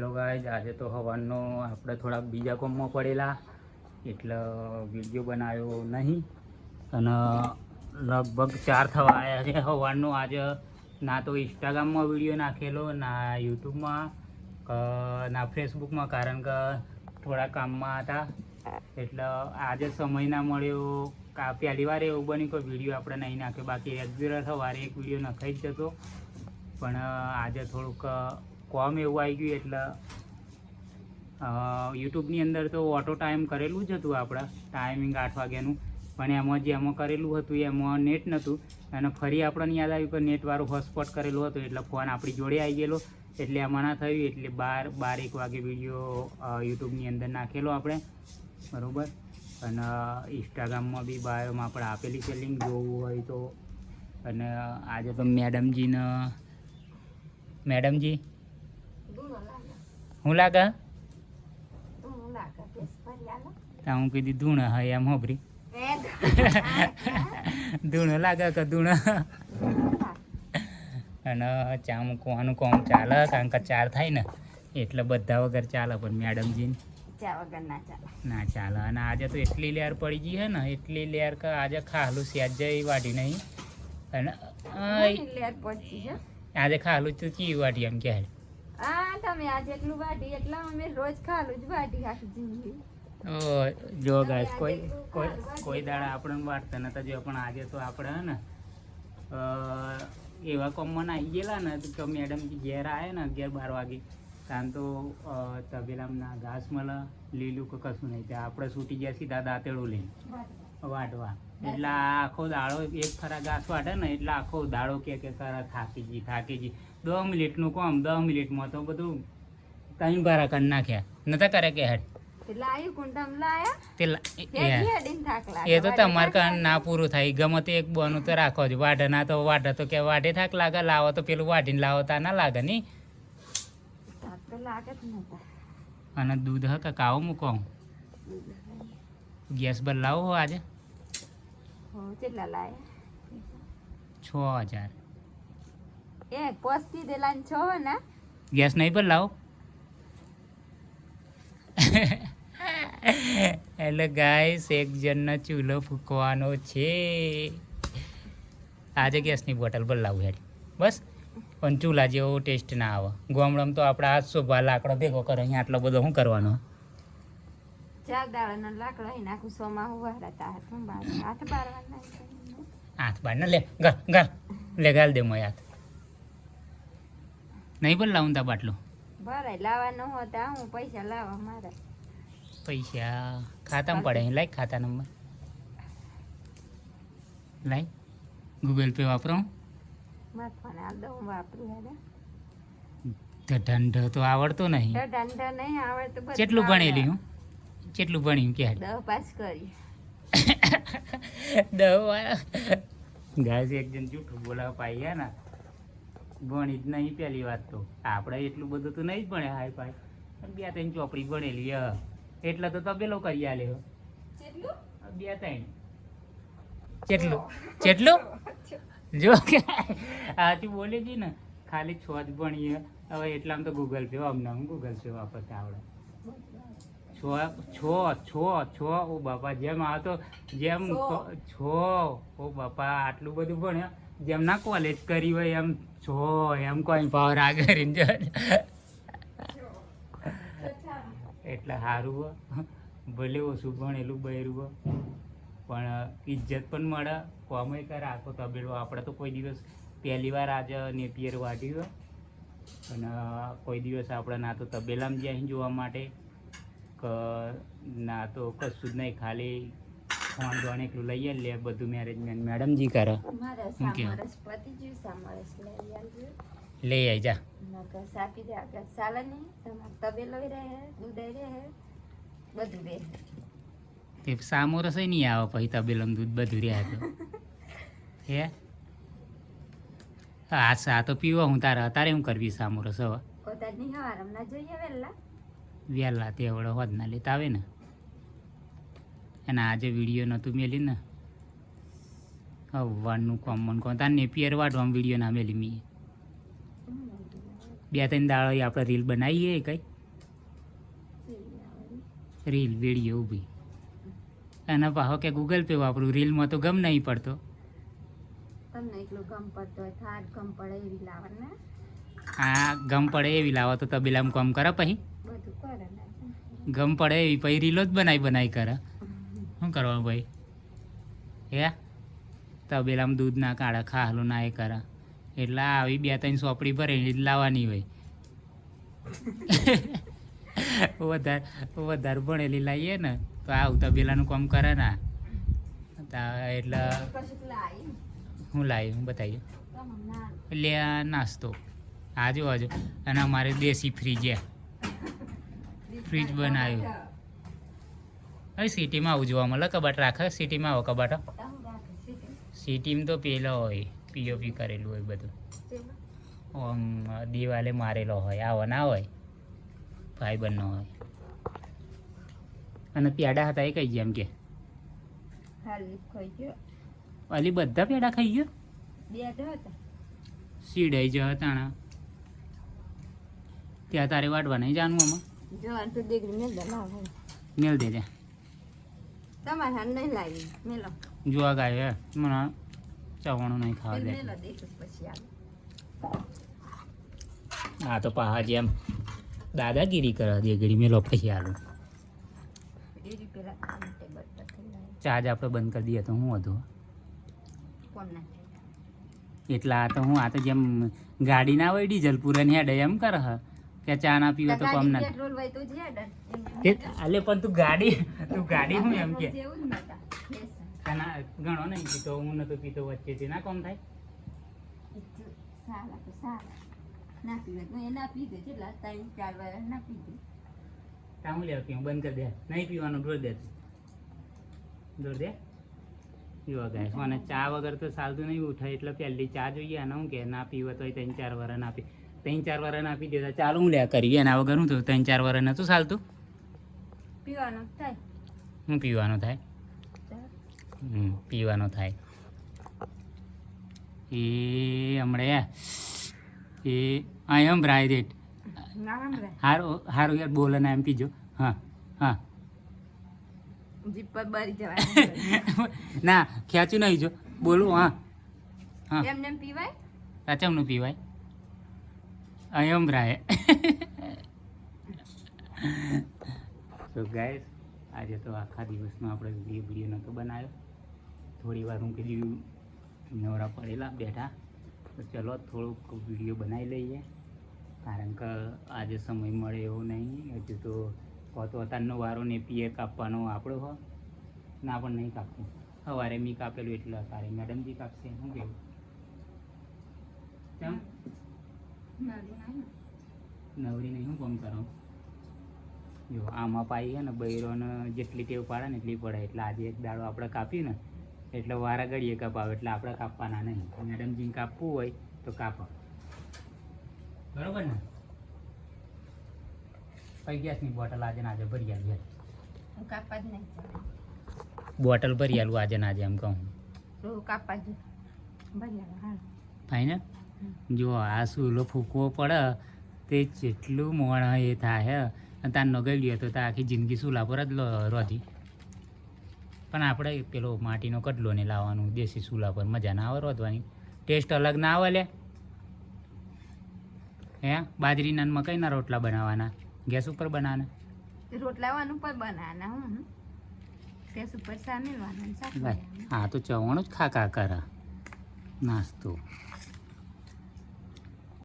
Hello guys, આજે તો સવારનો આપણે થોડા બીજા કામમાં પડેલા એટલે વિડીયો બનાવ્યો નહીં અને લગભગ 4 થવા આવ્યા છે સવારનો. આજે ના તો ઇન્સ્ટાગ્રામમાં વિડીયો નાખેલો, ના યુટ્યુબમાં, ના ફેસબુકમાં, કારણ કે થોડા કામમાં હતા એટલે આજે સમય ના મળ્યો. પહેલી વાર એવું બન્યું કે વિડીયો આપણે નહીં નાખ્યો, બાકી રેગ્યુલર સવારે એક વિડીયો નખાઈ જ જતો. પણ આજે થોડુંક કોમ એવું આવી ગયું એટલે યુટ્યુબની અંદર તો ઓટો ટાઈમ કરેલું જ હતું આપણે, ટાઈમિંગ 8 વાગ્યાનું, પણ એમાં જે એમાં કરેલું હતું એમાં નેટ નહોતું અને ફરી આપણને યાદ આવ્યું કે નેટવાળું હોટસ્પોટ કરેલું હતું એટલે ફોન આપણી જોડે આવી ગયેલો, એટલે એમાં ના થયું. એટલે 12-1 વાગે વિડીયો યુટ્યુબની અંદર નાખેલો આપણે, બરાબર. અને ઇન્સ્ટાગ્રામમાં બી બાયોમાં આપણે આપેલી છે લિંક, જોવું હોય તો. અને આજે તો મેડમજી હું લાગે હું કીધી ધૂણ હા એમ હોભરી ધૂણો લાગે કે ધૂણ. અને ચા મૂકવાનું કોમ ચાલે, કારણ કે 4 થાય ને એટલે બધા વગર ચાલે, પણ મેડમજીને ચા વગર ના ચાલે. ના ચાલે. અને આજે તો એટલી લેર પડી ગઈ છે ને, એટલી લેર કે આજે ખાલું સેજ વાટી નહીં. અને લેર પડી છે આજે ખાલું તો ચી વાટી એમ કે તમે આજે એટલું વાટી એટલા અમે રોજ ખાલું જ વાટી આખી જિંદગી. જો ગાઈસ કોઈ દાડા આપણને વાટતા નતા જો, પણ આજે તો આપણે હે ને એવા કોમમાં આવી ગયેલા ને તો મેડમ ઘેર આવ્યા ને 11-12 વાગે, ત્યાં તો તબેલામાં ઘાસ મળે લીલું કે કશું નહીં, ત્યાં આપણે છૂટી ગયા સીધા દાંતેડું લઈને વાટવા. એટલે આખો દાડો એક ફરા ઘાસ વાટે ને એટલે આખો દાડો કે કરે થાકી ગઈ. 10 મિનિટનું કામ 10 મિનિટમાં તો બધું 3 ભારા કરી નાખ્યા નતા કરે કે હેડ. એ તો તમારે કાન ના પૂરું થાય, ગમે તે એક બોનું તો રાખો જ. વાઢે ના તો વાઢે તો કે વાઢે થાક લાગે, લાવો તો પેલું વાઢીને લાવો તા ના લાગે નહીં. અને દૂધ હ કે કાવો મૂકો ગેસ પર લાવો હો આજે 6000 ગેસ નહીં પર લાવો. એટલે ગાઈસ એક જણનો ચૂલો ફૂંકવાનો છે આજે. ગેસની બોટલ પર લાવું હેડ બસ, પણ ચૂલા જેવો ટેસ્ટ ના આવે. ગામડામાં તો આપણે આ શોભા લાકડો ભેગો કરો, અહીંયા આટલો બધો શું કરવાનો? 4 દાડાના લાકડા અહીં નાખું, સોમાં હુવાડતા હાથ બાર ને લે ગાલ લે ગાલ દે મોય હાથ નહીં પણ લાવું તા બાટલો ભરાય લાવવાનો હોતા હું પૈસા લાવવા મારા પૈસા ખાતામાં પડે. અહીં લાય ખાતા નંબર લાય, ગૂગલ પે વાપરો. માથાને આ દઉં વાપરું હેડે ધંધો તો આવડતો નહીં. ધંધો નહીં આવડતો. કેટલું ભણેલી હું? કેટલું ભણ્યું કે 10 પાસ કરી 10 ગાય એક જણ જૂઠું બોલાવા પાઈ ગયા ને, ભણી જ નહીં. પહેલી વાત તો આપણે એટલું બધું તો નહીં જ ભણે હાય પાય, 2-3 ચોપડી ભણેલી એટલે તો તબેલો કરી આલે 2-3 કેટલું જો કે હાચું બોલે છે ને, ખાલી 6 જ ભણીએ હવે. એટલામાં તો ગૂગલ પે અમને ગૂગલ પે વાપરતા આવડે. 6 ઓ બાપા, જેમ આ તો જેમ 6 ઓ બાપા આટલું બધું ભણ્યા, જેમ ના કોલેજ કરી હોય એમ 6 એમ કોઈ પાવર આગળ એટલે સારું ભલે ઓછું ભણેલું બહેરું પણ ઇજ્જત પણ મળે, કોમે કરે. આખો તબેલો આપણે તો કોઈ દિવસ પહેલી વાર આજે નેપિયર વાઢ્યું અને કોઈ દિવસ આપણે ના તો તબેલામાં જાય જોવા માટે કે ના તો કશું જ નહીં, ખાલી ફોન જોણે એટલું લઈએ લે બધું મેનેજમેન્ટ મેડમજી કરે. લઈ આવી જા તે સામો રસોઈ નહીં આવે પછી તબેલામાં દૂધ બધું રહ્યા તો હે આ તો પીવો હું તારે હું કરવી સામો રસ હવે વહેલા તે વડે હોદ ના લેતા આવે ને. અને આજે વિડીયો નહોતું મેલી ને હવાનું કોમન કોણ તાર નેપિયર વાટવામાં વિડીયો ના મેલી મી 2-3 દાડો આપણે રીલ બનાવીએ કઈ રીલ વિડીયો ઊભી એના પાહો કે ગૂગલ પે વાપરું રીલમાં તો ગમ નહીં પડતો. તમને એટલું ગમ પડતો હોય થાર ગમ પડે એવી લાવણ ને આ ગમ પડે એવી લાવો તો તબેલામાં કામ કરે પછી બધું કરે ને ગમ પડે એવી પછી રીલો જ બનાવી કરે. શું કરવાનું ભાઈ? હે તબેલામાં દૂધ ના કાઢે ખાહલું ના એ કરે એટલે આવી 2-3 સોપડી ભરે એ જ લાવવાની હોય. વધારે ભણેલી લાવીએ ને તો આવું તબેલાનું કામ કરે ના એટલે કશું લાવી હું લાવી હું બતાવીએ તમે ના એટલે આ નાસ્તો આજુ અને અમારે દેશી ફ્રીજ ફ્રીજ બનાવ્યું. હવે સિટીમાં આવું જોવા મળે કબાટ રાખે સિટીમાં આવો કબાટ સિટીમાં તો પેલો હોય પીઓપી કરેલું હોય બધું આમ દિવાલે મારેલો હોય આવો ના હોય ફાઈબરનો હોય. અને પેડા હતા એ કઈ ગયા એમ કે ખાલી ખાઈ ગયો અલી બધા પેડા ખાઈ ગયો બે જ હતા સીડાઈ જ તાણા ત્યાં તારે વાટવા નહીં જાણવું આમાં જવાન તો દીકરી મેલ દે લાવ મેલ દેજે તમારે હાલ નહીં લાવી મેલો જોવા ગાય હે મને ચવાણું નહીં ખાવા દે. મેલો દેખું પછી આવે આ તો પહાડ જેમ દાદાગીરી કરે દેગડી મેલો પછી આલું એરી પેલા ટેબલ પર થઈ લાવી ચાર્જ આપણે બંધ કરી દઈએ તો હું હતું કોણ ના એટલે આ તો હું આ તો જેમ ગાડી ના હોય ડીઝલ પૂરાની હેડે એમ કરે હ કે ચા ના પીવો તો કમ ના પેટ્રોલ હોય તો જે ડર અલે પણ તું ગાડી હું એમ કે જેવું જ નતા ના ઘણો નહીં પીતો હું નતો પીતો વચ્ચેથી ના કોમ થાય. સારા તો સારા ના પીવે તો એ ના પીધે કેટલા 3-4 વાર ના પીધે તા હું લેવા પીવું બંધ કરી દે નહીં પીવાનું ઢોળ દે પીવા ગાય અને ચા વગર તો ચાલતું નહીં ઉઠાય એટલે પહેલી ચા જોઈએ અને હું કે ના પીવે તો 3-4 વાર ના પી 3-4 વાર ના પી દેતા ચાલો હું લે કરીએ એના વગર હું તો 3-4 વાર નતું ચાલતું પીવાનું થાય હું પીવાનું થાય પીવાનો થાય એ હમણે એ આઈ એમ રાઈટ હારું યાર બોલે ના એમ પીજો હા હા જીપ પર બરી જવાય ના ખેંચ્યું નહીં જો બોલું હા હા એમને એમ પીવાય સાચમનું પીવાય આઈ એમ રાય તો ગાઈસ આજે તો આખા દિવસમાં આપણે વિડીયો નહોતો બનાવ્યો. થોડી વાર હું કીધું નવરા પડેલા બેઠા તો ચલો થોડુંક વિડીયો બનાવી લઈએ કારણ કે આજે સમય મળે એવો નહીં. હજુ તો અત્યારનો વારો ને પીએ કાપવાનો આપણો હો ના પણ નહીં કાપતું સવારે મેં કાપેલું એટલે અત્યારે મેડમજી કાપશે. શું કેવું કેમ નવરી નહીં હું કામ કરું જો આમાં પાઈ છે ને બૈરોને જેટલી ટેવ પાડે ને એટલી પડે એટલે આજે એક દાડો આપણે કાપી ને એટલે વારા ઘડીએ કપાવે એટલે આપણે કાપવાના નહીં. મેડમજીને કાપવું હોય તો કાપો બરોબર ને. કઈ ગેસની બોટલ આજે ને આજે ભરી આવી કાપા જ નહીં બોટલ ભરી આલું આજે ને આજે એમ કહું તો કાપા જ ભરી હા ફાઈનલ. જો આ સૂલો ફૂંકવો પડે તે જેટલું મોણ એ થાય અને તાર નગઈ તો તાર આખી જિંદગી સૂલા પર જ રોધી. પણ આપણે પેલો માટીનો કટલો ને લાવવાનું દેશી સૂલા પર મજા ના આવે રોધવાની ટેસ્ટ અલગ ના આવે લે. હે બાજરીના ને મકાઈના રોટલા બનાવવાના ગેસ ઉપર બનાવવાના રોટલાવાનું પર બનાવવાના હું ગેસ ઉપર સામેલવાનું હા તો ચવાણું જ ખા કરે નાસ્તો